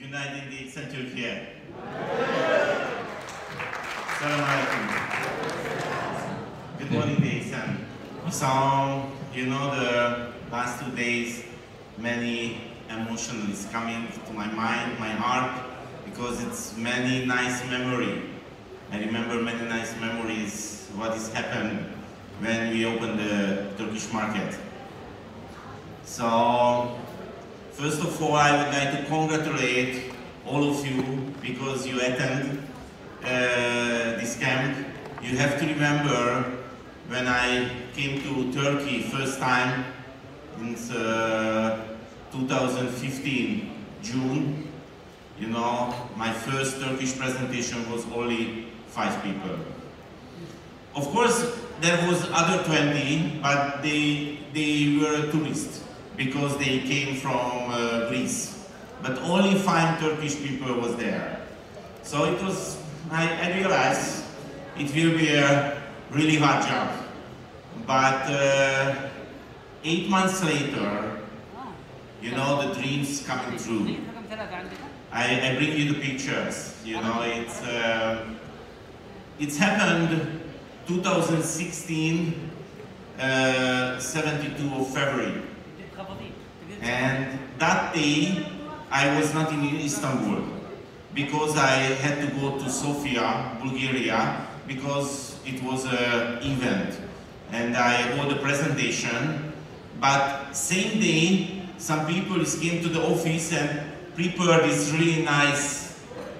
Günaydın DXN Türkiye. Assalamualaikum. Good morning DXN. So, you know, the last 2 days, many emotions is coming to my mind, my heart, because it's many nice memory. I remember many nice memories, what has happened when we opened the Turkish market. So, first of all, I would like to congratulate all of you because you attend this camp. You have to remember when I came to Turkey first time in 2015, June, you know, my first Turkish presentation was only 5 people. Of course, there was other 20, but they were tourists because they came from Greece. But only 5 Turkish people was there. So it was, I realized it will be a really hard job. But 8 months later, you know, the dreams coming true. I bring you the pictures, you know, it's happened 2016, 72 of February. And that day, I was not in Istanbul because I had to go to Sofia, Bulgaria, because it was an event. And I wrote a presentation, but same day, some people came to the office and prepared this really nice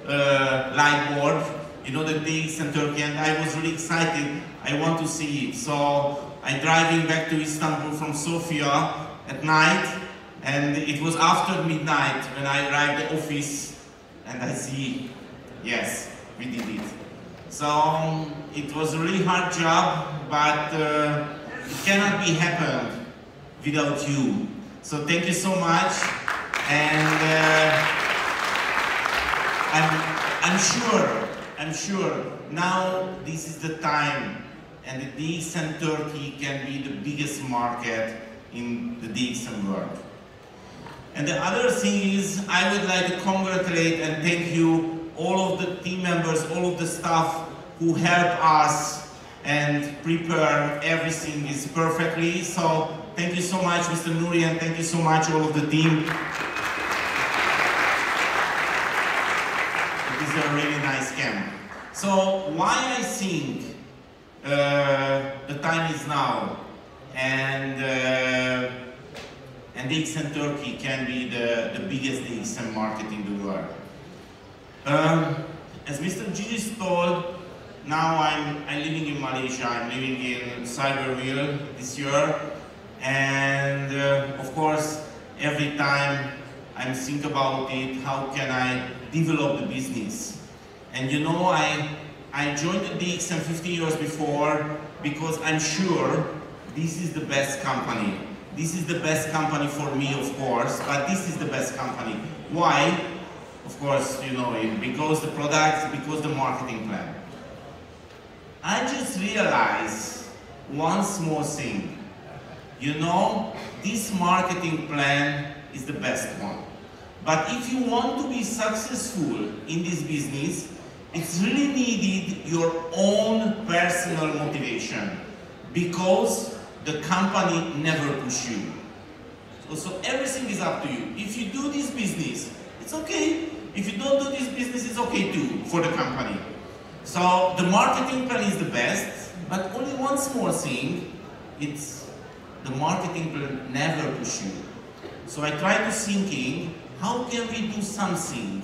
light board, you know, the DXN Turkey, and I was really excited. I want to see it. So I driving back to Istanbul from Sofia at night, and it was after midnight when I arrived at the office, and I see, yes, we did it. So it was a really hard job, but it cannot be happened without you. So thank you so much, and I'm sure now this is the time, and the DXN Turkey can be the biggest market in the DXN world. And the other thing is, I would like to congratulate and thank you, all of the team members, all of the staff who help us and prepare everything is perfectly. So thank you so much, Mr. Nouri, and thank you so much, all of the team. It is a really nice camp. So why I think the time is now, and DXN Turkey can be the biggest DXN market in the world. As Mr. Gigi told, now I'm living in Malaysia. I'm living in Cyberville this year, and of course, every time I think about it, how can I develop the business? And you know, I joined the DXN 15 years before because I'm sure this is the best company. This is the best company for me, of course, but this is the best company. Why? Of course, you know, because the products, because the marketing plan. I just realized one small thing. You know, this marketing plan is the best one. But if you want to be successful in this business, it's really needed your own personal motivation, because the company never push you. So everything is up to you. If you do this business, it's okay. If you don't do this business, it's okay too, for the company. So the marketing plan is the best, but only one small thing, it's the marketing plan never push you. So I try to thinking, how can we do something?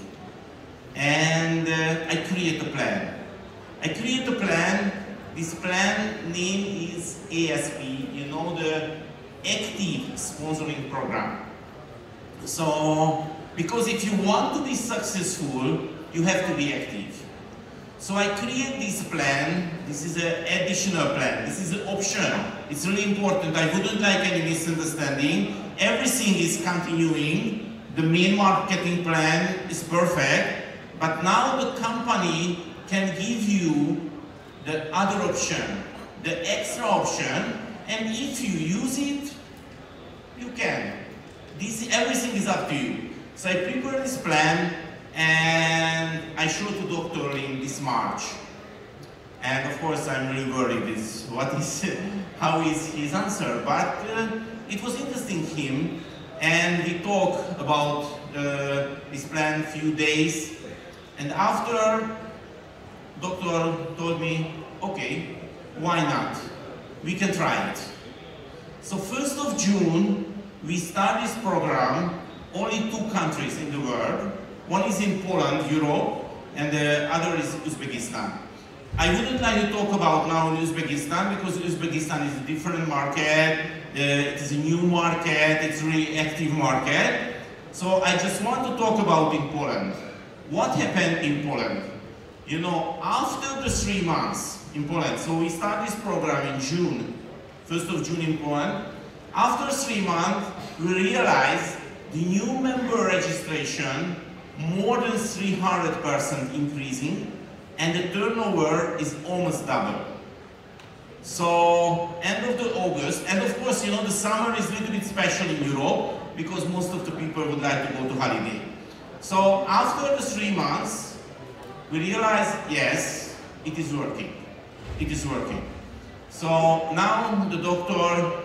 And I create a plan. I create a plan. This plan name is ASP, you know, the Active Sponsoring Program. So, because if you want to be successful, you have to be active. So I create this plan. This is an additional plan. This is an option. It's really important. I wouldn't like any misunderstanding. Everything is continuing. The main marketing plan is perfect, but now the company can give you the other option, the extra option, and if you use it, you can. Everything is up to you. So I prepare this plan, and I showed to Dr. Lim this March. And of course, I'm really worried with how is his answer, but it was interesting him, and we talked about this plan few days, and after, doctor told me, okay, why not? We can try it. So 1st of June, we start this program, only 2 countries in the world. One is in Poland, Europe, and the other is Uzbekistan. I wouldn't like to talk about now in Uzbekistan because Uzbekistan is a different market, it is a new market, it's a really active market. So I just want to talk about in Poland. What happened in Poland? You know, after the 3 months in Poland, so we start this program in June, 1st of June in Poland. After 3 months, we realized the new member registration more than 300% increasing, and the turnover is almost double. So, end of the August, and of course, you know, the summer is a little bit special in Europe because most of the people would like to go to holiday. So, after the 3 months, we realized, yes, it is working. It is working. So, now the doctor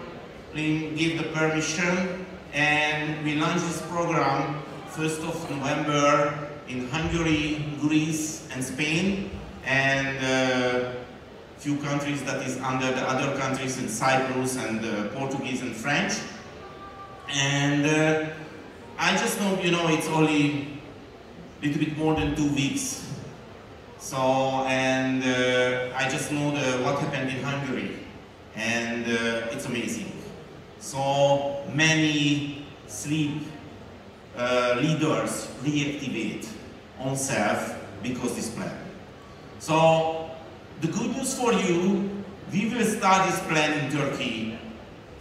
gave the permission, and we launched this program 1st of November in Hungary, Greece, and Spain, and few countries that is under the other countries in Cyprus and Portuguese and French. And I just know, you know, it's only a little bit more than 2 weeks. So, and I just know what happened in Hungary, and it's amazing. So many sleep leaders reactivate on self because this plan. So the good news for you, we will start this plan in Turkey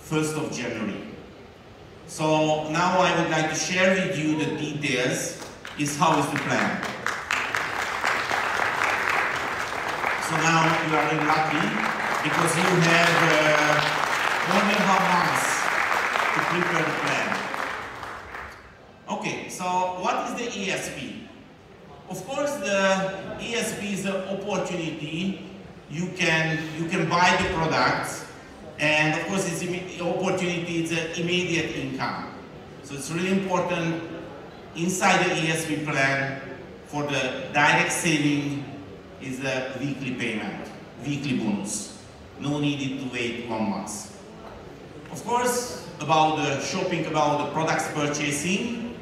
1st of January. So now I would like to share with you the details, is how is the plan. So now you are really lucky because you have 1.5 months to prepare the plan. Okay, so what is the ASP? Of course, the ASP is an opportunity. You can buy the products, and of course, it's an opportunity. It's an immediate income. So it's really important inside the ASP plan for the direct saving is a weekly payment, weekly bonus. No needed to wait 1 month. Of course, about the shopping, about the products purchasing,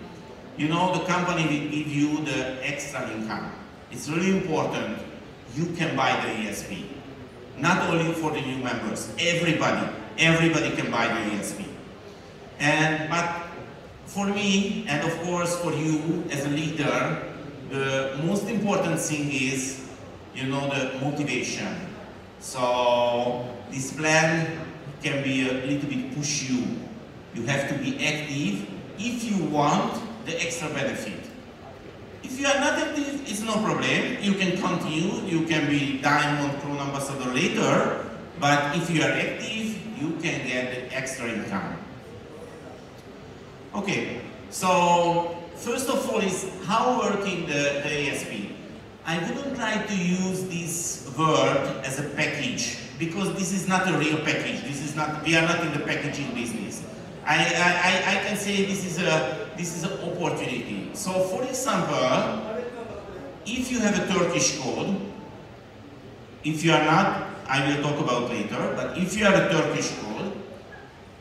you know, the company will give you the extra income. It's really important you can buy the ASP. Not only for the new members, everybody can buy the ASP. But for me, and of course for you as a leader, the most important thing is, you know, the motivation. So this plan can be a little bit push you. You have to be active if you want the extra benefit. If you are not active, it's no problem. You can continue, you can be Diamond Crown Ambassador later, but if you are active, you can get the extra income. Okay, so first of all is how working the ASP. I wouldn't like to use this word as a package because this is not a real package. This is not. We are not in the packaging business. I can say this is an opportunity. So, for example, if you have a Turkish code, if you are not, I will talk about later. But if you have a Turkish code,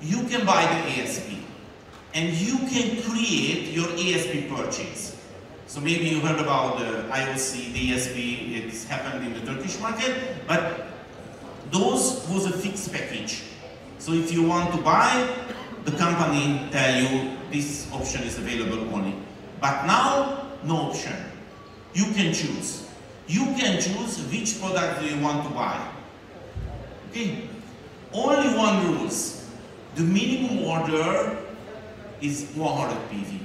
you can buy the ASP, and you can create your ASP purchase. So maybe you heard about the IOC, the ASP, it's happened in the Turkish market, but those was a fixed package. So if you want to buy, the company tell you this option is available only. But now, no option. You can choose. You can choose which product do you want to buy. Okay? Only one rules. The minimum order is 100 PV.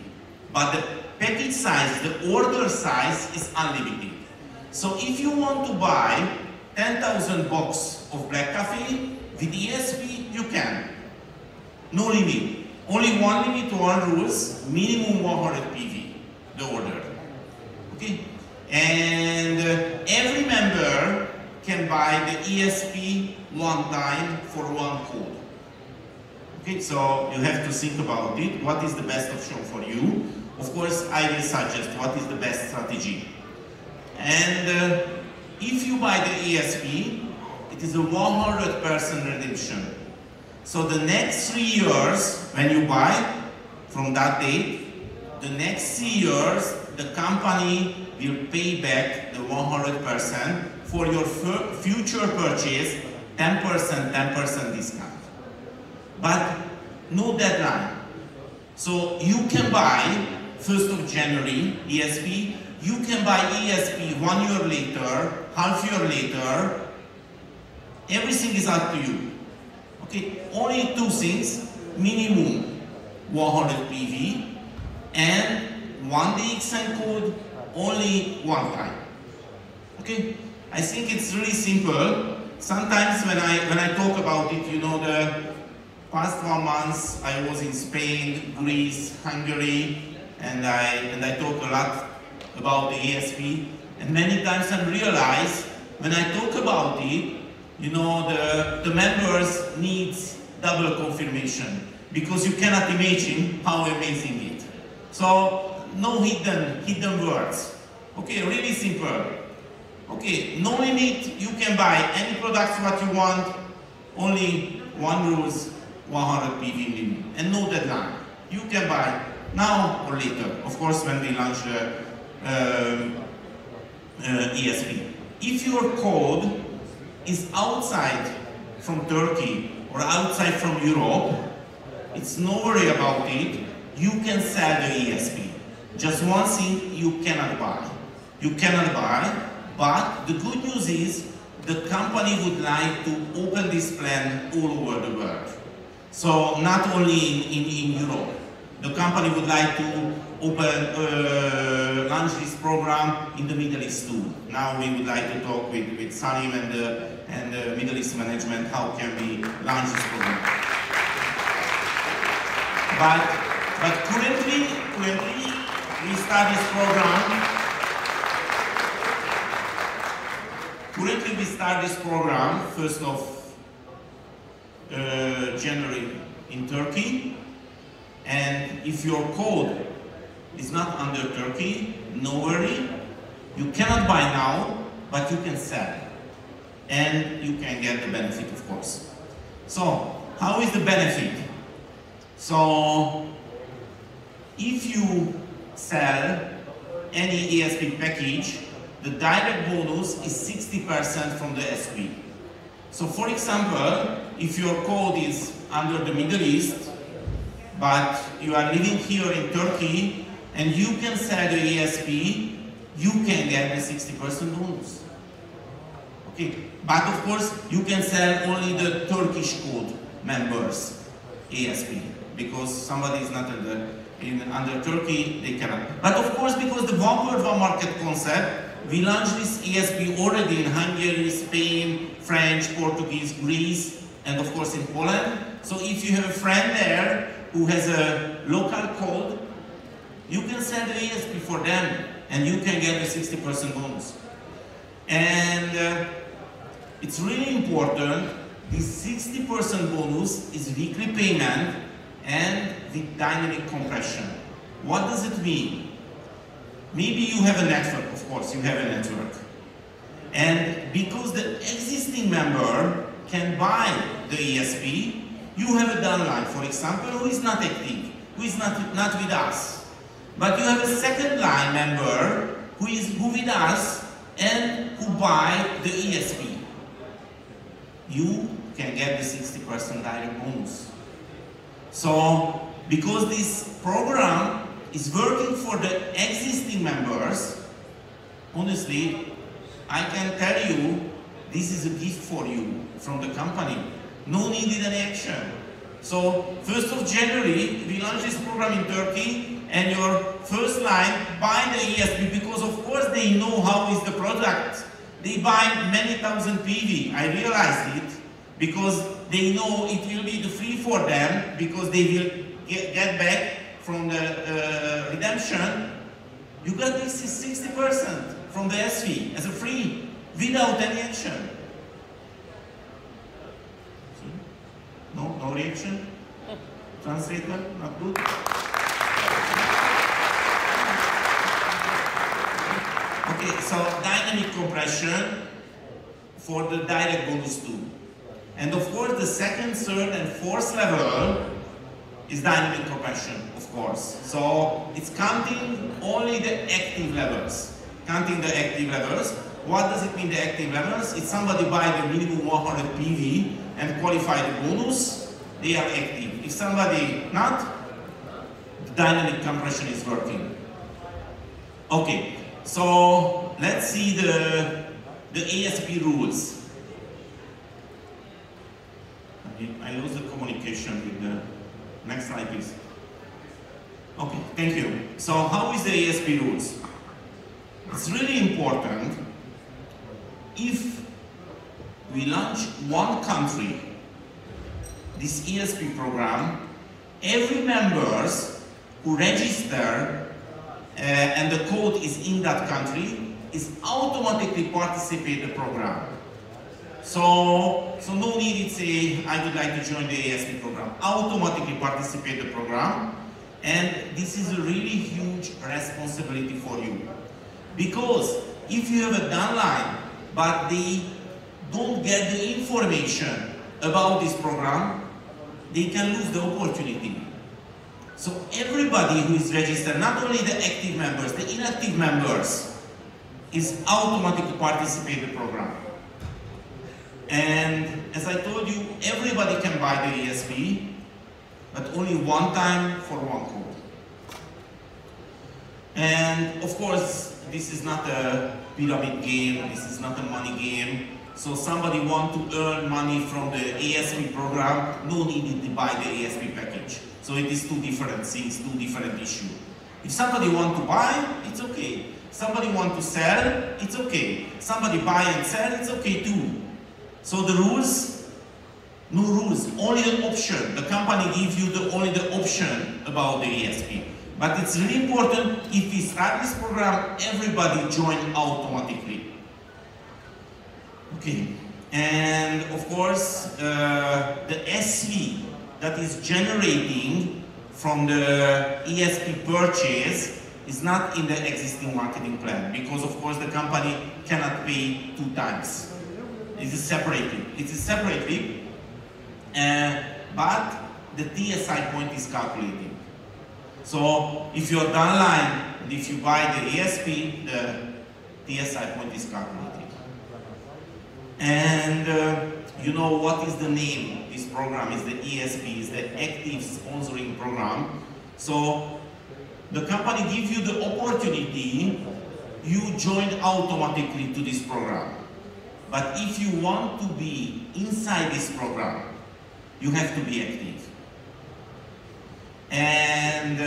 But the package size, the order size is unlimited. So if you want to buy 10,000 box of black coffee with ESP, you can. No limit. Only one limit, one rules, minimum 100 PV, the order. Okay, and every member can buy the ESP one time for one code. Okay, so you have to think about it. What is the best option for you? Of course, I will suggest what is the best strategy. And if you buy the ESP, it is a 100% redemption. So the next 3 years, when you buy from that date, the next 3 years, the company will pay back the 100% for your future purchase, 10% discount. But no deadline. So you can buy 1st of January ESP, you can buy ESP 1 year later, half year later, everything is up to you. Okay, only 2 things, minimum 100 PV and 1 DXN code only one time. Okay, I think it's really simple. Sometimes when I talk about it, you know, the past 1 month I was in Spain, Greece, Hungary, and I talk a lot about the ESP, and many times I realize when I talk about it, you know, the members need double confirmation because you cannot imagine how amazing it. So no hidden words. Okay, really simple. Okay, no limit, you can buy any products what you want, only one rules, 100 PV minimum, and no deadline. You can buy now or later, of course when we launch the ESP. If your code is outside from Turkey or outside from Europe, it's no worry about it, you can sell the ESP. Just one thing you cannot buy. You cannot buy, but the good news is the company would like to open this plan all over the world. So not only in Europe. The company would like to launch this program in the Middle East too. Now we would like to talk with Salim and the Middle East management how can we launch this program. But currently we start this program. Currently we start this program 1st of January in Turkey. And if your code is not under Turkey, no worry. You cannot buy now, but you can sell. And you can get the benefit, of course. So, how is the benefit? So, if you sell any ESP package, the direct bonus is 60% from the SP. So, for example, if your code is under the Middle East, but you are living here in Turkey and you can sell the ESP, you can get the 60% bonus. Okay, but of course you can sell only the Turkish code members ESP because somebody is not under Turkey, they cannot. But of course, because the one world, one market concept, we launched this ESP already in Hungary, Spain, French, Portuguese, Greece, and of course in Poland. So if you have a friend there who has a local code, you can sell the ESP for them and you can get a 60% bonus. And it's really important, this 60% bonus is weekly payment and with dynamic compression. What does it mean? Maybe you have a network, of course, you have a network. And because the existing member can buy the ESP, you have a downline, for example, who is not active, who is not with us. But you have a second line member who is with us and who buy the ESP. You can get the 60% direct bonus. So, because this program is working for the existing members, honestly, I can tell you, this is a gift for you from the company. No needed any action. So, 1st of January, we launched this program in Turkey, and your first line buy the ESP because of course they know how is the product. They buy many thousand PV. I realized it because they know it will be the free for them because they will get back from the redemption You got this 60% from the SV as a free, without any action. No reaction? Translator, not good? Okay, so dynamic compression for the direct bonus too. And of course the second, third and fourth level is dynamic compression, of course. So it's counting only the active levels. Counting the active levels. What does it mean, the active levels? If somebody buy the minimum 100 PV and qualify the bonus, they are active. If somebody not, the dynamic compression is working. Okay, so let's see the ASP rules. I lose the communication with the next slide, please. Okay, thank you. So how is the ASP rules? It's really important. If we launch one country, this ASP program, every members who register and the code is in that country is automatically participate in the program. So no need to say, I would like to join the ASP program. Automatically participate in the program, and this is a really huge responsibility for you. Because if you have a downline, but they don't get the information about this program, they can lose the opportunity. So everybody who is registered, not only the active members, the inactive members, is automatically participate in the program. And as I told you, everybody can buy the ASP, but only one time for one code. And of course, this is not a pyramid game, this is not a money game. So somebody want to earn money from the ASP program, no need to buy the ASP package. So it is two different things, two different issues. If somebody want to buy, it's okay. Somebody want to sell, it's okay. Somebody buy and sell, it's okay too. So the rules, no rules, only an option. The company gives you only the option about the ASP. But it's really important, if we start this program, everybody join automatically. Okay, and of course, the SV that is generating from the ASP purchase is not in the existing marketing plan, because of course the company cannot pay 2 times. It is separately, but the TSI point is calculated. So if you're downline and if you buy the ASP, the TSI point is calculated. And you know what is the name? This program is the ASP, is the Active Sponsoring Program. So the company gives you the opportunity, you join automatically to this program. But if you want to be inside this program, you have to be active. And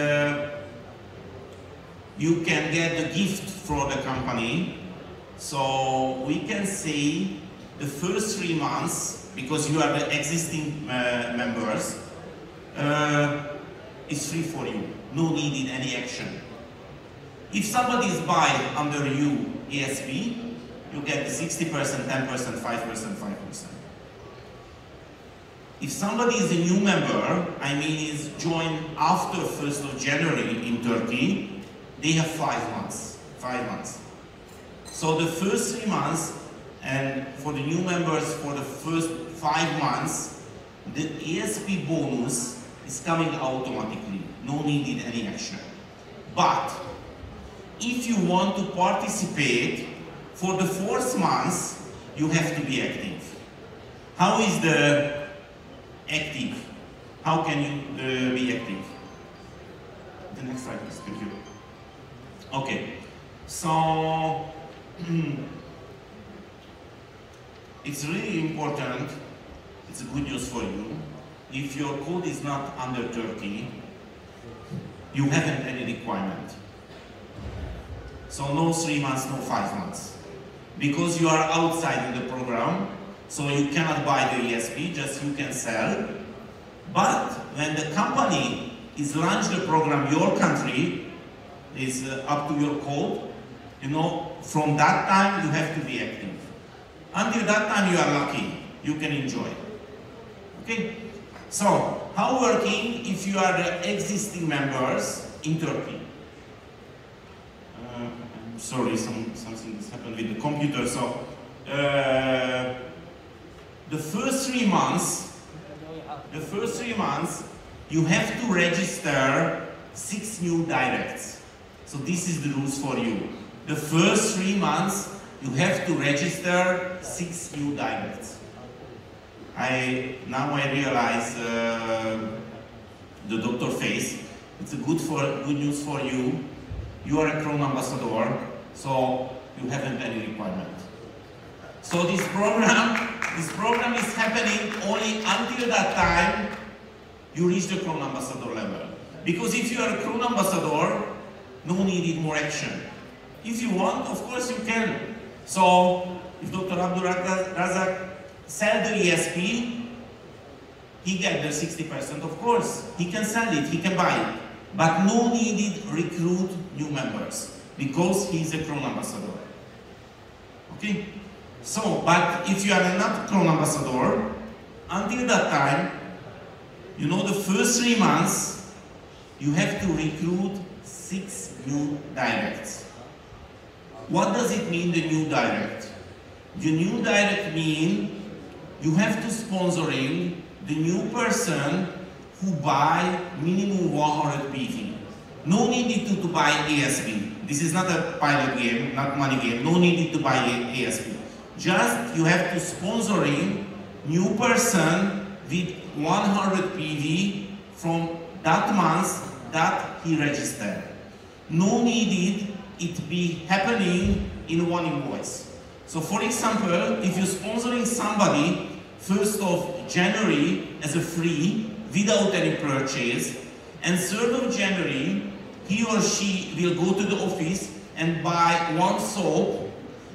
you can get the gift for the company. So we can say the first 3 months, because you are the existing members, is free for you. No need in any action. If somebody is buying under you ASP, you get 60%, 10%, 5%, 5%. If somebody is a new member, I mean is joined after 1st of January in Turkey, they have 5 months. 5 months. So the first 3 months, and for the new members for the first 5 months, the ASP bonus is coming automatically. No need in any action. But if you want to participate for the 4th month, you have to be active. How is the active? How can you be active? The next slide, please. Thank you. Okay. So it's really important. It's a good news for you. If your code is not under Turkey, you haven't any requirement. So no 3 months, no 5 months. Because you are outside in the program, so you cannot buy the ASP, just you can sell. But when the company is launched the program, your country, is up to your code. You know, from that time you have to be active. Until that time you are lucky, you can enjoy. Okay? So, how working if you are the existing members in Turkey? I'm sorry, something has happened with the computer. So, the first 3 months, you have to register 6 new directs. So this is the rules for you. The first 3 months, you have to register 6 new directs. Now I realize the doctor face. It's a good news for you. You are a Crown Ambassador, so you haven't any requirement. So this program is happening only until that time you reach the Crown Ambassador level. Because if you are a Crown Ambassador, no needed more action. If you want, of course you can. So if Dr. Abdul Razak sell the ESP, he get the 60%, of course. He can sell it, he can buy it. But no needed recruit new members, because he is a Crown Ambassador. Okay? So, but if you are not Crown Ambassador, until that time, you know, the first 3 months, you have to recruit 6 new directs. What does it mean, the new direct? The new direct mean you have to sponsoring the new person who buy minimum 100 PV. No need to buy ASP. This is not a pilot game, not money game. No need to buy ASP. Just you have to sponsoring new person with 100 PV from that month that he registered. No needed it be happening in one invoice. So for example, if you're sponsoring somebody 1st of January as a free without any purchase, and 3rd of January he or she will go to the office and buy 1 soap,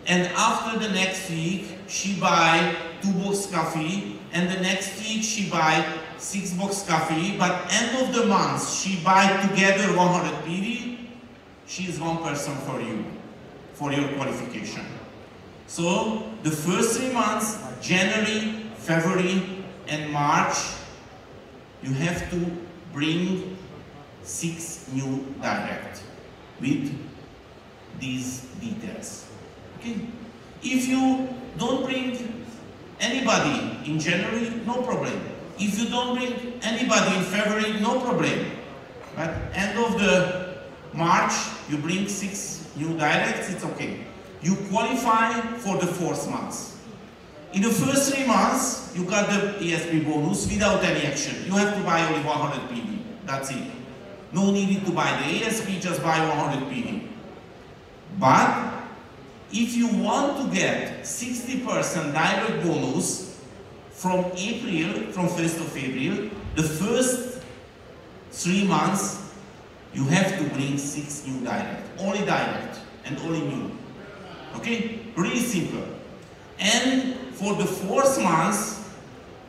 and after the next week she buy 2 box coffee, and the next week she buy 6 box coffee, but end of the month she buy together 100 PV, she is one person for you, for your qualification. So the first 3 months, January, February and March, you have to bring 6 new direct with these details. Okay? If you don't bring anybody in January, no problem. If you don't bring anybody in February, no problem. But end of the March, you bring 6 new directs, it's okay. You qualify for the 4th month. In the first 3 months, you got the ESP bonus without any action. You have to buy only 100 PV, that's it. No need to buy the ESP, just buy 100 PV. But if you want to get 60% direct bonus from April, from 1st of April, the first 3 months, you have to bring 6 new direct, and only new. Okay? Really simple. And for the 4th month,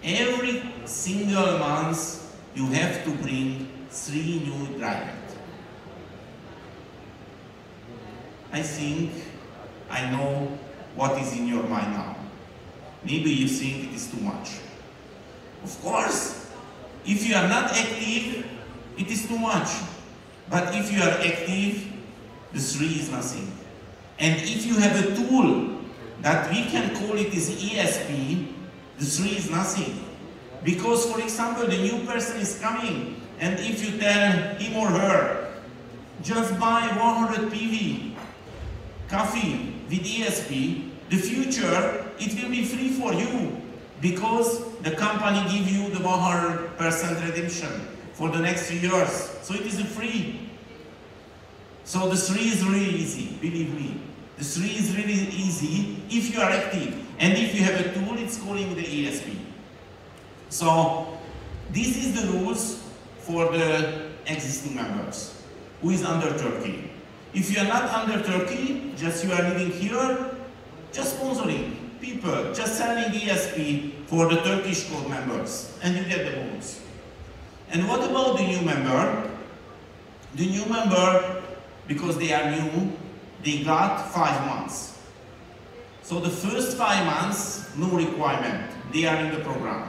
every single month, you have to bring 3 new direct. I think I know what is in your mind now. Maybe you think it is too much. Of course, if you are not active, it is too much. But if you are active, the 3 is nothing. And if you have a tool that we can call it as ESP, the 3 is nothing. Because, for example, the new person is coming, and if you tell him or her, just buy 100 PV coffee with ESP, the future, it will be free for you, because the company give you the 100% redemption for the next 3 years. So it is free. So the 3 is really easy, believe me. The 3 is really easy if you are active. And if you have a tool, it's calling the ESP. So this is the rules for the existing members who is under Turkey. If you are not under Turkey, just you are living here, just sponsoring people, just selling ESP for the Turkish code members, and you get the bonus. And what about the new member? The new member because they are new, they got 5 months. So the first 5 months, no requirement, they are in the program.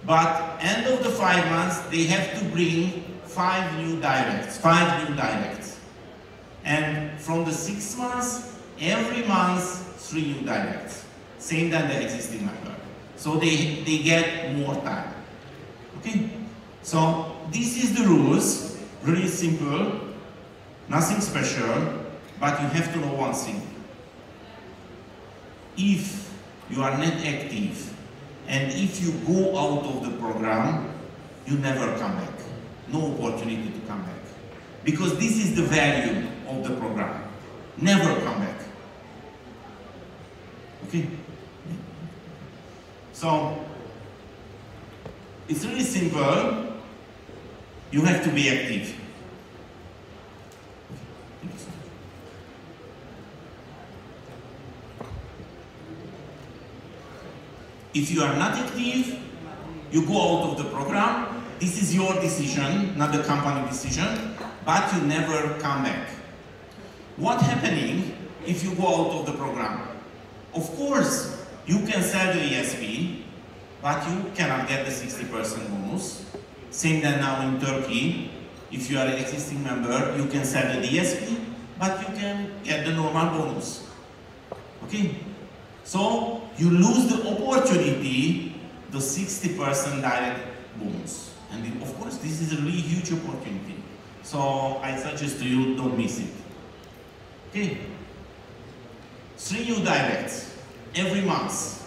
But end of the 5 months, they have to bring 5 new dialects. And from the 6 months, every month, 3 new dialects. Same than the existing member. So they get more time. Okay? So this is the rules, really simple, nothing special, but you have to know one thing. If you are not active, and if you go out of the program, you never come back. No opportunity to come back. Because this is the value of the program. Never come back. Okay? So, it's really simple. You have to be active. If you are not active, you go out of the program. This is your decision, not the company decision, but you never come back. What's happening if you go out of the program? Of course, you can sell the ESP, but you cannot get the 60% bonus. Same than now in Turkey. If you are an existing member, you can sell the DSP, but you can get the normal bonus. Okay? So, you lose the opportunity, the 60% direct bonus. And of course, this is a really huge opportunity. So, I suggest to you, don't miss it. Okay? 3 new dialects every month.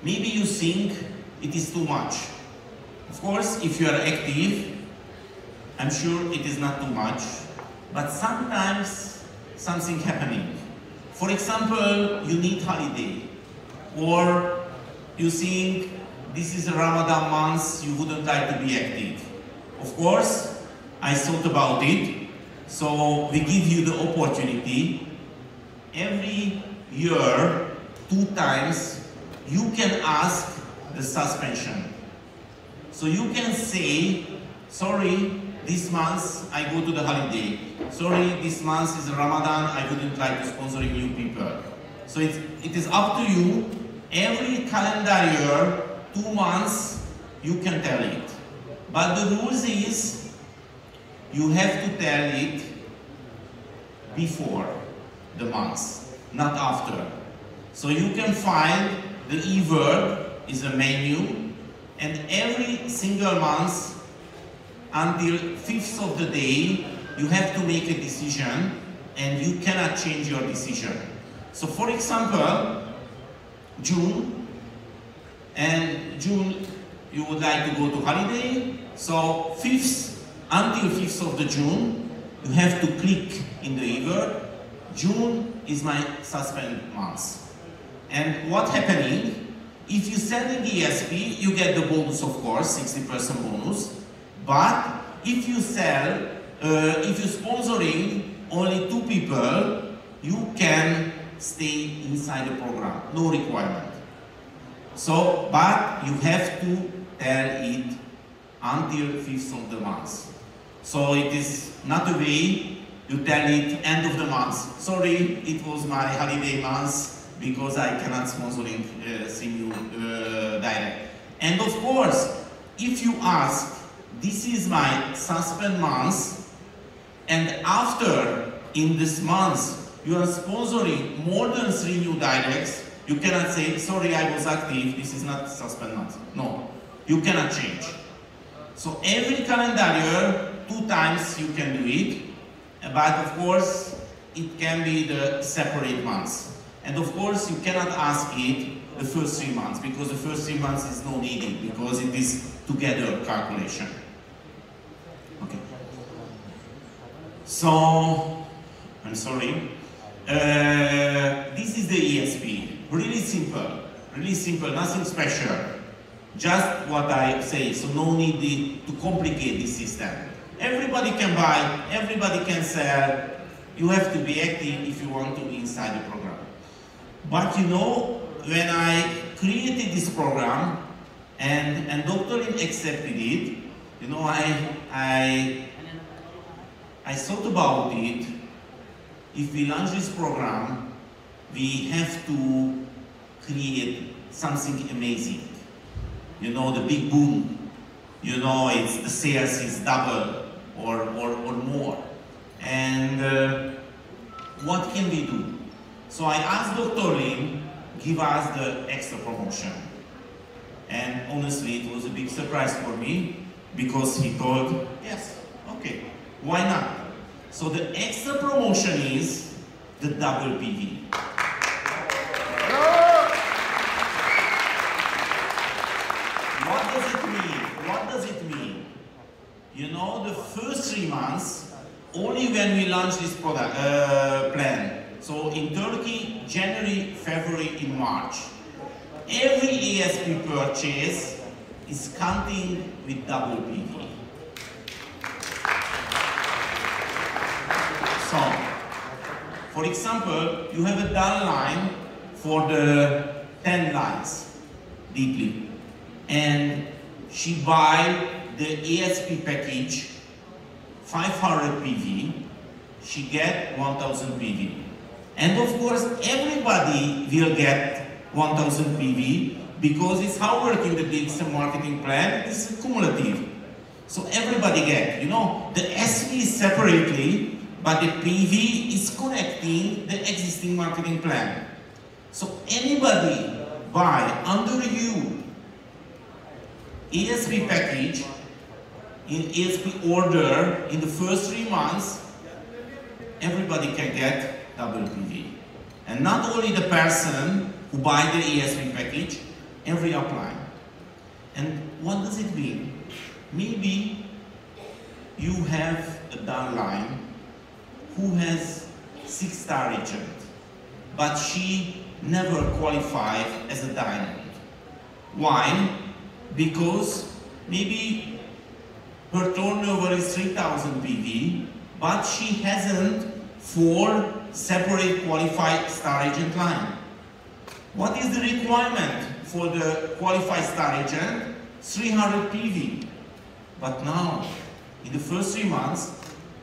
Maybe you think it is too much. Of course, if you are active, I'm sure it is not too much. But sometimes, something happening. For example, you need holiday, or you think this is a Ramadan month, you wouldn't like to be active. Of course, I thought about it, so we give you the opportunity. Every year, 2 times, you can ask the suspension. So you can say, sorry, this month I go to the holiday. Sorry, this month is Ramadan, I wouldn't like to sponsor new people. So it is up to you. Every calendar year, 2 months, you can tell it. But the rules is, you have to tell it before the month, not after. So you can find the e-verb is a menu, and every single month, until 5th of the day, you have to make a decision, and you cannot change your decision. So for example, June, and June you would like to go to holiday, so 5th, until 5th of the June, you have to click in the e-verb. June is my suspend month. And what's happening, if you sell in ESP, you get the bonus, of course, 60% bonus. But if you sell, if you're sponsoring only 2 people, you can stay inside the program, no requirement. So, but you have to tell it until 5th of the month. So it is not a way you tell it end of the month. Sorry, it was my holiday month because I cannot sponsoring you direct. And of course, if you ask, this is my suspend month, and after, in this month, you are sponsoring more than 3 new directs, you cannot say, sorry, I was active, this is not suspend month. No, you cannot change. So every calendar year, 2 times you can do it, but of course, it can be the separate months. And of course, you cannot ask it the first 3 months, because the first 3 months is no needed, because it is together calculation. Okay. So, I'm sorry. This is the ESP. Really simple, nothing special. Just what I say, so no need to complicate the system. Everybody can buy, everybody can sell. You have to be active if you want to be inside the program. But you know, when I created this program and Dr. Lim accepted it, you know, I thought about it, if we launch this program, we have to create something amazing. You know, the big boom. You know, it's the sales is double or more. And what can we do? So I asked Dr. Lim, give us the extra promotion. And honestly, it was a big surprise for me, because he told, yes, okay, why not? So the extra promotion is the double PV. What does it mean? What does it mean? You know, the first 3 months, only when we launch this product plan. So in Turkey, January, February, in March, every ASP purchase is counting with double PV. So, for example, you have a dull line for the 10 lines deeply, and she buy the ASP package 500 PV, she get 1000 PV. And of course, everybody will get 1000 PV, because it's how working the DXN marketing plan, it's cumulative. So everybody get, you know, the SV is separately, but the PV is connecting the existing marketing plan. So anybody buy under you ASP package, in ASP order in the first 3 months, everybody can get double PV. And not only the person who buy the ASP package, every upline. And what does it mean? Maybe you have a downline who has 6-star agent, but she never qualified as a diamond. Why? Because maybe her turnover is 3000 PV, but she hasn't 4 separate qualified star agent line. What is the requirement for the qualified star agent? 300 PV. But now, in the first 3 months,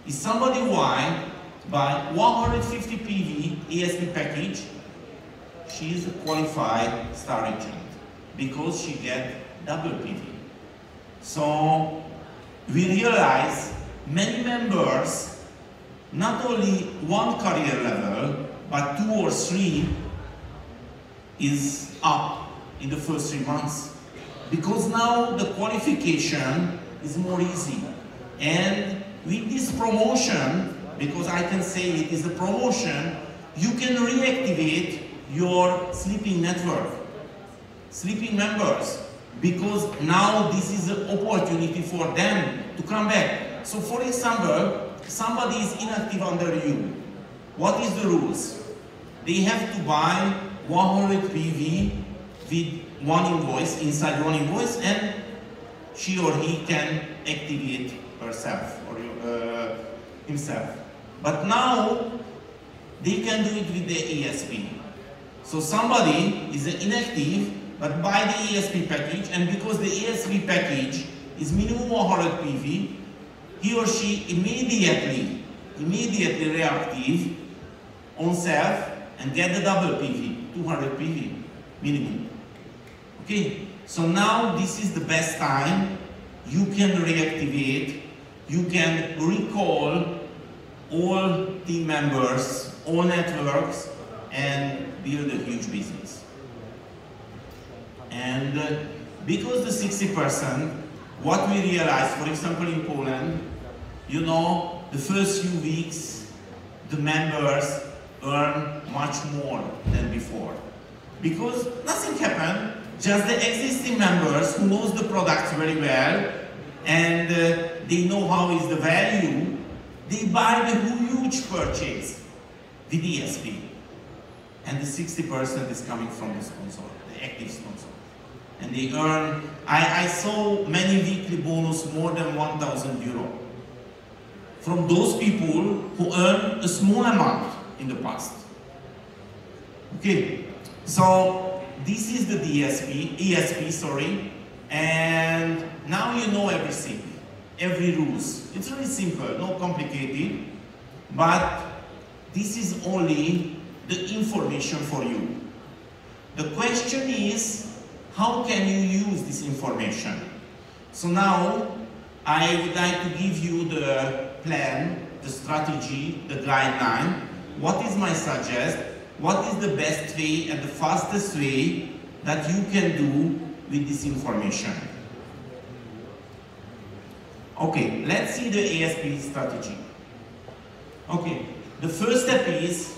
if somebody buy 150 PV ASP package, she is a qualified star agent, because she get double PV. So we realize many members, not only 1 career level, but 2 or 3 is up in the first 3 months. Because now the qualification is more easy. And with this promotion, because I can say it is a promotion, you can reactivate your sleeping network, sleeping members, because now this is an opportunity for them to come back. So for example, somebody is inactive under you. What is the rules? They have to buy 100 PV with 1 invoice, inside 1 invoice, and she or he can activate herself or himself. But now they can do it with the ASP. So somebody is inactive, but buy the ASP package, and because the ASP package is minimum 100 PV, he or she immediately reactive on self and get the double PV, 200 PV minimum. Okay, so now this is the best time. You can reactivate, you can recall all team members, all networks, and build a huge business. And because the 60%, what we realized, for example, in Poland, you know, the first few weeks, the members earn much more than before. Because nothing happened, just the existing members who knows the products very well, and they know how is the value, they buy the huge purchase with ESP. And the 60% is coming from the sponsor, the active sponsor. And they earn, I saw many weekly bonus more than 1,000 euro. From those people who earn a small amount in the past. Okay, so this is the ESP, sorry, and now you know everything, every rules. It's really simple, not complicated, but this is only the information for you. The question is, how can you use this information? So now, I would like to give you the plan, the strategy, the guideline. What is my suggest? What is the best way and the fastest way that you can do with this information? Okay, let's see the ASP strategy. Okay, the first step is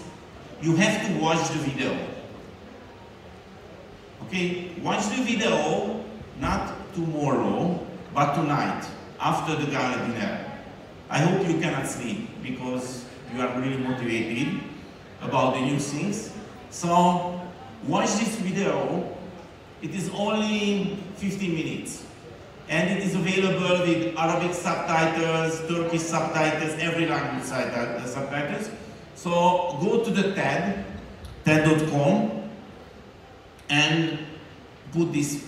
you have to watch the video. Okay, watch the video not tomorrow, but tonight, after the gala dinner. I hope you cannot sleep because you are really motivated about the new things. So, watch this video. It is only 15 minutes. And it is available with Arabic subtitles, Turkish subtitles, every language subtitles. So go to the TED.com, and put this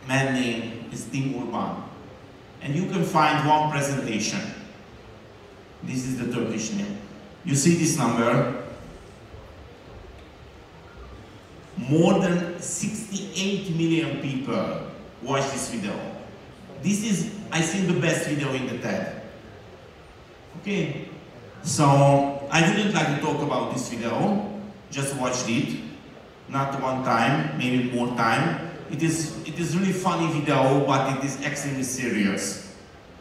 man name, is Tim Urban. And you can find one presentation. This is the Turkish name. You see this number? More than 68 million people watch this video. This is, I think, the best video in the TED. Okay, so I wouldn't like to talk about this video, just watched it, not one time, maybe more time. It is really funny video, but it is extremely serious.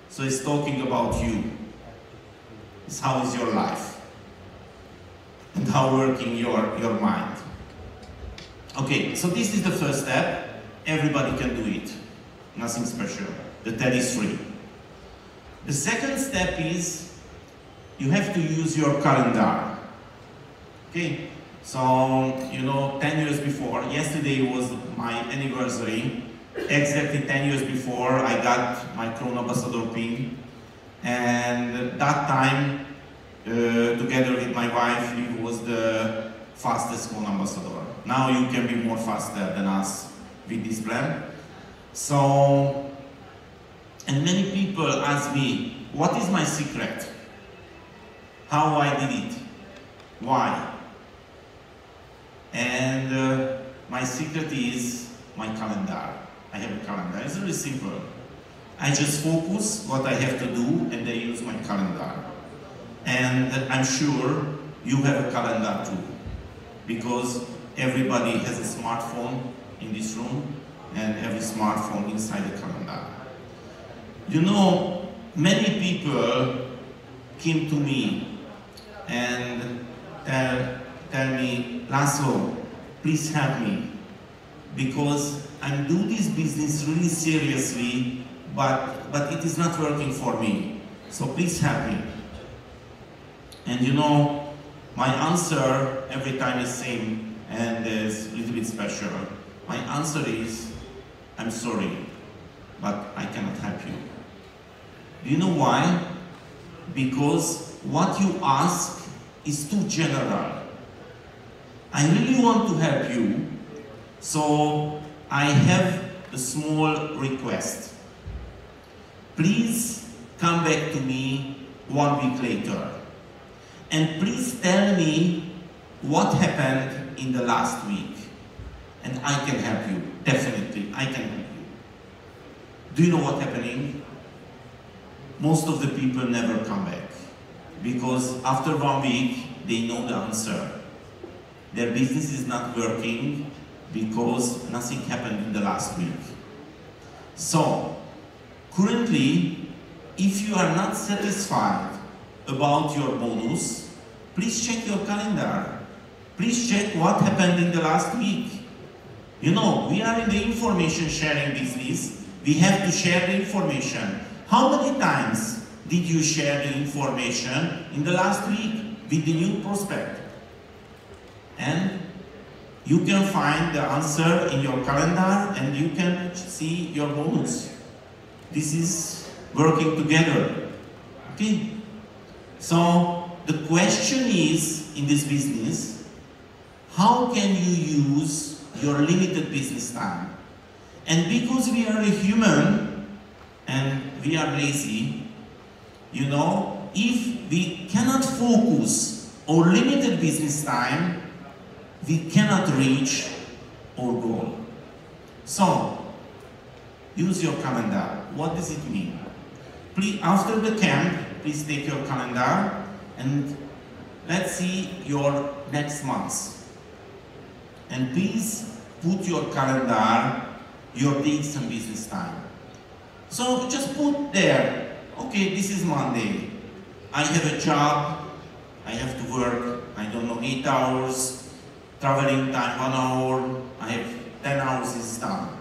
So it's talking about you. It's how is your life, and how working your mind. Okay, so this is the first step. Everybody can do it, nothing special. The TED is free. The second step is you have to use your calendar. Okay, so you know, 10 years before, yesterday was my anniversary. Exactly 10 years before, I got my Crown Ambassador pin, and that time, together with my wife, we was the fastest Crown Ambassador. Now you can be more faster than us with this plan. So. And many people ask me, what is my secret? How I did it? Why? And my secret is my calendar. I have a calendar. It's really simple. I just focus what I have to do, and I use my calendar. And I'm sure you have a calendar too, because everybody has a smartphone in this room, and every smartphone inside the calendar. You know, many people came to me and tell me, Laszlo, please help me, because I'm doing this business really seriously, but it is not working for me. So please help me. And you know, my answer every time is same, and it's a little bit special. My answer is, I'm sorry, but I cannot help you. Do you know why? Because what you ask is too general. I really want to help you, so I have a small request. Please come back to me 1 week later, and please tell me what happened in the last week, and I can help you. Definitely, I can help you. Do you know what's happening? Most of the people never come back, because after 1 week, they know the answer. Their business is not working because nothing happened in the last week. So, currently, if you are not satisfied about your bonus, please check your calendar. Please check what happened in the last week. You know, we are in the information sharing business. We have to share the information. How many times did you share the information in the last week with the new prospect? And you can find the answer in your calendar, and you can see your bonus. This is working together. Okay? So the question is, in this business, how can you use your limited business time? And because we are a human and we are lazy, you know, if we cannot focus or limited business time, we cannot reach our goal. So, use your calendar. What does it mean? Please, after the camp, please take your calendar and let's see your next month. And please put your calendar, your DXN business time. So just put there, okay, this is Monday. I have a job, I have to work, I don't know, 8 hours, traveling time 1 hour, I have 10 hours is done.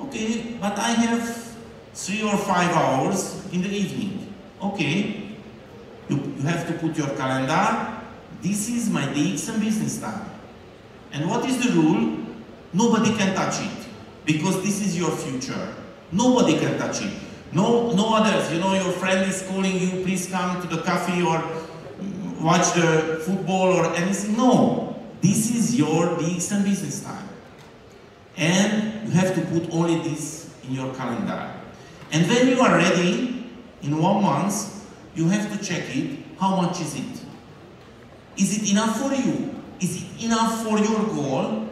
Okay, but I have 3 or 5 hours in the evening. Okay, you have to put your calendar, this is my DXN business time. And what is the rule? Nobody can touch it, because this is your future. Nobody can touch it. No others. You know, your friend is calling you, please come to the cafe or watch the football or anything. No, this is your DXN business time. And you have to put only this in your calendar. And when you are ready, in 1 month, you have to check it. How much is it? Is it enough for you? Is it enough for your goal?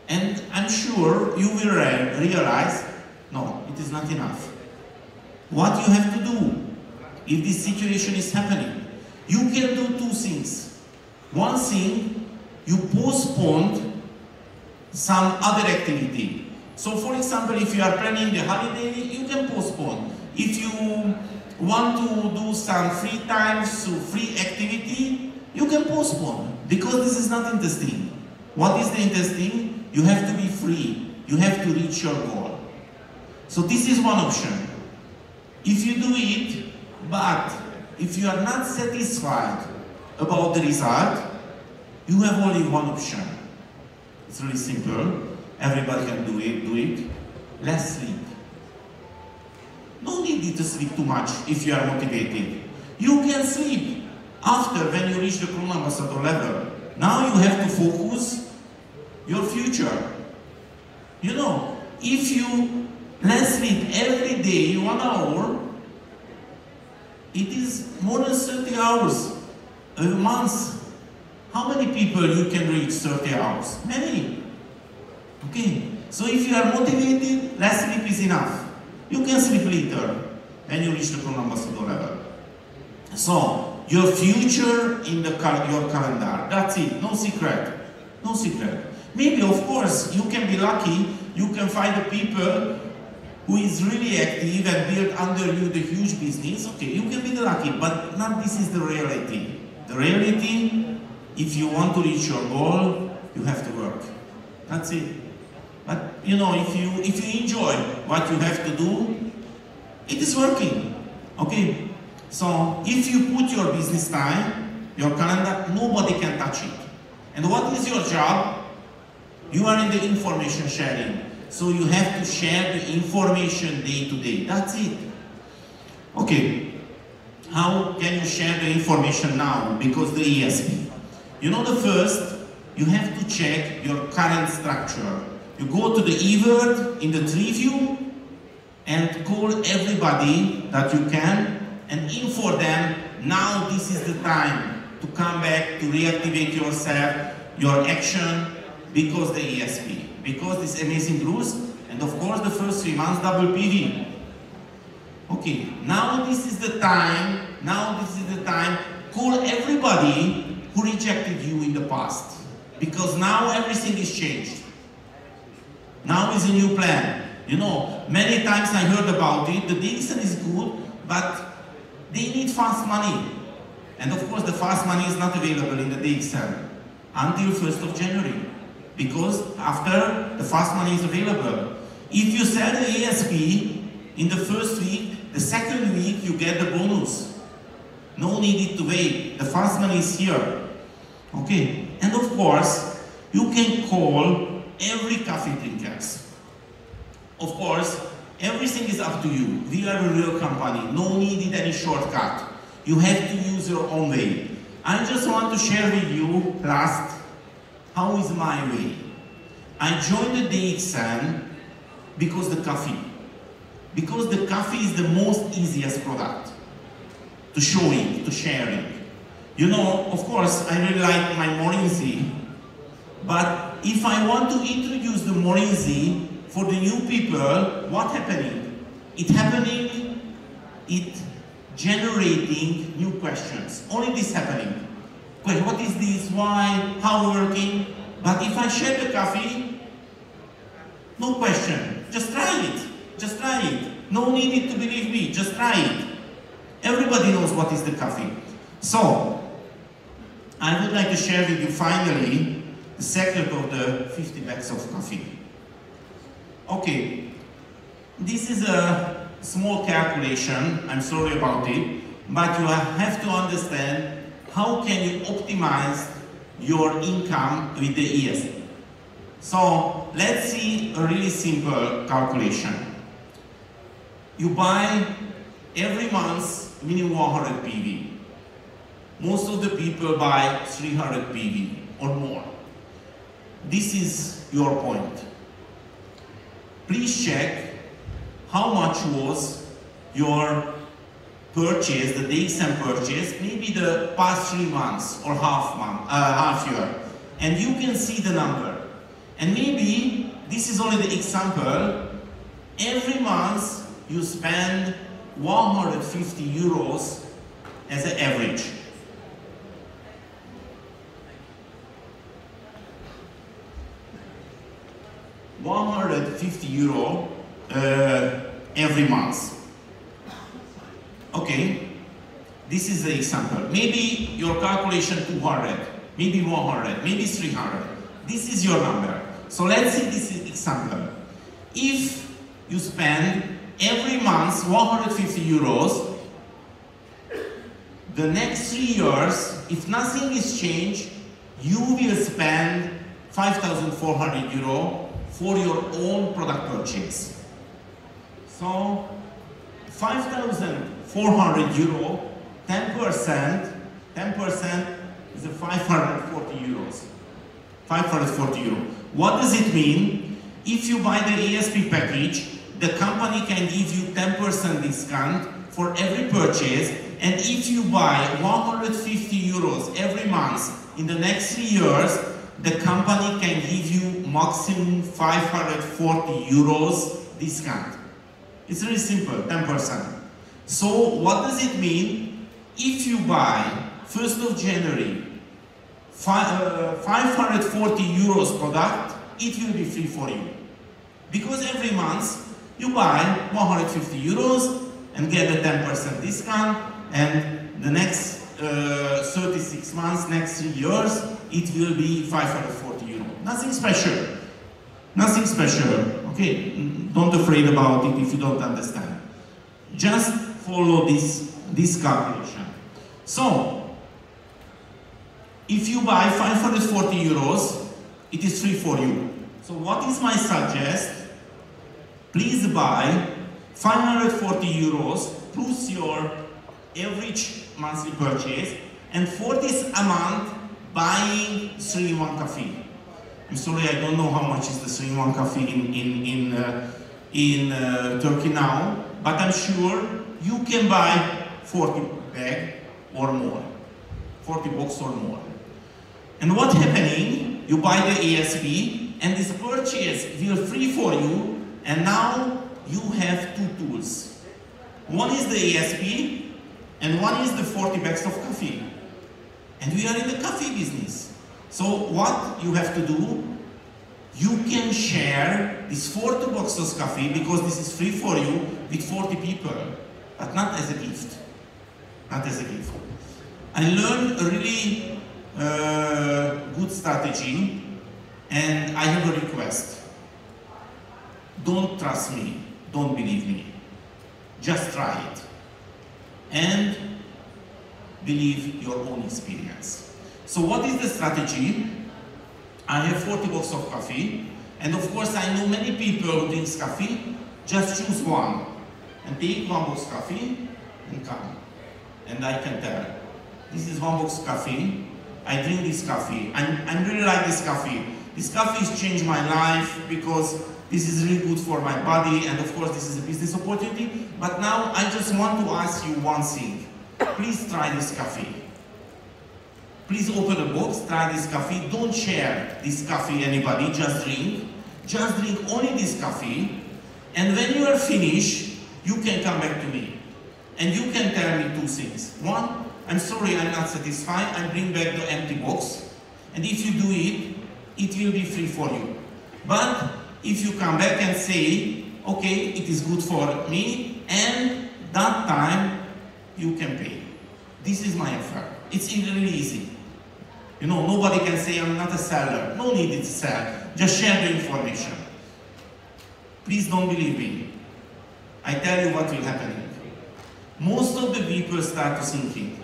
And I'm sure you will realize, no, it is not enough. What you have to do, if this situation is happening, you can do 2 things. One thing, you postpone some other activity. So for example, if you are planning the holiday, you can postpone. If you want to do some free time, so free activity, you can postpone, because this is not interesting. What is the interesting? You have to be free. You have to reach your goal. So this is one option. If you do it, but if you are not satisfied about the result, you have only one option. It's really simple. Everybody can do it. Less sleep. No need to sleep too much if you are motivated. You can sleep after, when you reach the Crown Ambassador level. Now you have to focus your future. You know, if you less sleep every day 1 hour, it is more than 30 hours a month. How many people you can reach 30 hours? Many. Okay, so if you are motivated, less sleep is enough. You can sleep later when you reach the Crown Ambassador level. So, your future in your calendar, that's it, no secret. No secret. Maybe, of course, you can be lucky, you can find the people who is really active and build under you the huge business. Okay, you can be lucky, but not this is the reality. The reality, if you want to reach your goal, you have to work. That's it. But you know, if you enjoy what you have to do, it is working. Okay? So if you put your business time, your calendar, nobody can touch it. And what is your job? You are in the information sharing. So you have to share the information day to day. That's it. Okay. How can you share the information now? Because the ASP. You know, the first, you have to check your current structure. You go to the eWord in the tree view and call everybody that you can and inform them, now this is the time to come back, to reactivate yourself, your action, because the ASP, because this amazing rules, and of course the first 3 months double PV. Okay, now this is the time, call everybody who rejected you in the past, because now everything is changed. Now is a new plan. You know, many times I heard about it, the DXN is good, but they need fast money. And of course the fast money is not available in the DXN until 1st of January. Because after, the fast money is available. If you sell the ASP in the first week, the second week you get the bonus. No need to wait. The fast money is here. Okay. And of course, you can call every coffee drinkers. Of course, everything is up to you. We are a real company. No need any shortcut. You have to use your own way. I just want to share with you last, how is my way? I joined the DXN because the coffee. Because the coffee is the most easiest product to show it, to share it. You know, of course, I really like my morning tea, but if I want to introduce the morning tea for the new people, what happening? It generating new questions. Only this happening. Okay, what is this? Why? How working? But if I share the coffee, no question. Just try it. Just try it. No need to believe me. Just try it. Everybody knows what is the coffee. So, I would like to share with you finally the secret of the 50 bags of coffee. Okay, this is a small calculation. I'm sorry about it, but you have to understand how can you optimize your income with the ESP. So, let's see a really simple calculation. You buy every month minimum 100 PV. Most of the people buy 300 PV or more. This is your point. Please check how much was your purchase, the DXN purchase, maybe the past 3 months or half year. And you can see the number. And maybe, this is only the example, every month you spend 150 euros as an average. €150 every month. Okay, this is the example. Maybe your calculation 200, maybe 100, maybe 300. This is your number. So let's see this example. If you spend every month 150 euros, the next 3 years, if nothing is changed, you will spend 5,400 euro for your own product purchase. So 5,400 euro, 10% is 540 euros. 540 euro. What does it mean? If you buy the ASP package, the company can give you 10% discount for every purchase, and if you buy 150 euros every month in the next 3 years, the company can give you maximum 540 euros discount. It's really simple, 10%. So what does it mean? If you buy 1st of January 540 euros product, it will be free for you. Because every month you buy 150 euros and get a 10% discount, and the next 36 months, next 3 years, it will be 540 euros. Nothing special. Nothing special. Okay, don't afraid about it if you don't understand. Just follow this calculation. So, if you buy 540 euros, it is free for you. So what is my suggest? Please buy 540 euros plus your average monthly purchase, and for this amount, buying 3-in-1 coffee. I'm sorry, I don't know how much is the 3-in-1 coffee in Turkey now, but I'm sure you can buy 40 bag or more, 40 box or more. And what's happening? You buy the ASP, and this purchase will free for you, and now you have 2 tools. One is the ASP, and one is the 40 bags of coffee. And we are in the coffee business. So what you have to do, you can share this 40 boxes of coffee, because this is free for you, with 40 people, but not as a gift. Not as a gift. I learned a really good strategy, and I have a request. Don't trust me, don't believe me. Just try it. And believe your own experience. So what is the strategy? I have 40 boxes of coffee, and of course I know many people who drink coffee. Just choose one, and take 1 box coffee, and come. And I can tell, this is 1 box coffee, I drink this coffee, I really like this coffee. This coffee has changed my life, because this is really good for my body, and of course this is a business opportunity. But now I just want to ask you one thing. Please try this coffee. Please open the box, try this coffee. Don't share this coffee anybody, just drink. Just drink only this coffee. And when you are finished, you can come back to me. And you can tell me two things. One, I'm sorry, I'm not satisfied. I bring back the empty box. And if you do it, it will be free for you. But if you come back and say, okay, it is good for me, and that time you can pay. This is my offer. It's really easy. You know, nobody can say I'm not a seller. No need to sell. Just share the information. Please don't believe me. I tell you what will happen. Most of the people start to thinking,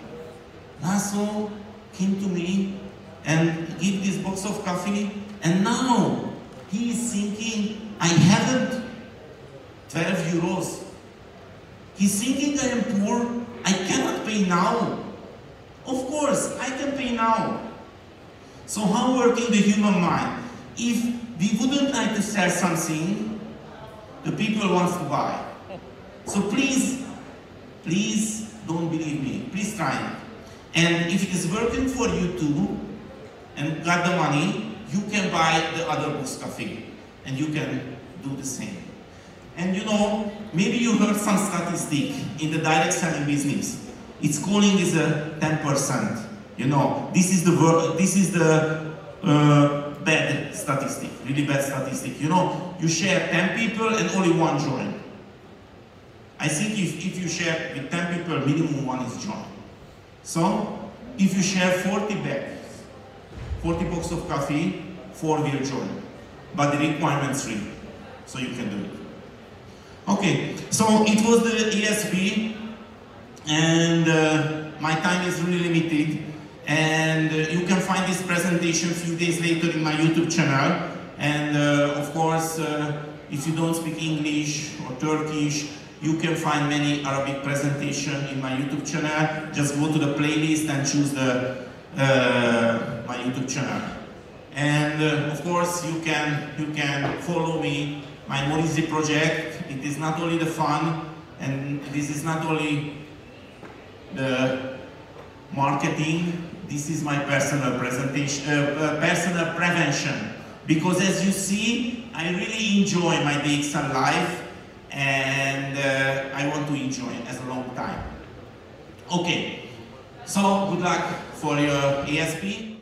Laszlo came to me and give this box of coffee, and now he is thinking I haven't 12 euros. He's thinking I am poor, I cannot pay now. Of course, I can pay now. So how working the human mind? If we wouldn't like to sell something, the people want to buy. So please don't believe me. Please try it. And if it is working for you too, and got the money, you can buy the other box coffee, and you can do the same. And you know, maybe you heard some statistic in the direct selling business. It's calling is a 10%. You know, this is the bad statistic, really bad statistic. You know, you share 10 people and only one join. I think if you share with 10 people, minimum one is join. So, if you share 40 bags, 40 boxes of coffee, 4 will join. But the requirement 3, so you can do it. Okay, so it was the ASP, and my time is really limited. And you can find this presentation a few days later in my YouTube channel. And of course, if you don't speak English or Turkish, you can find many Arabic presentations in my YouTube channel. Just go to the playlist and choose my YouTube channel. And of course, you can follow me, my Morizi project. It is not only the fun, and this is not only the marketing. This is my personal personal prevention. Because as you see, I really enjoy my DXN life, and I want to enjoy it as a long time. Okay, so good luck for your ASP.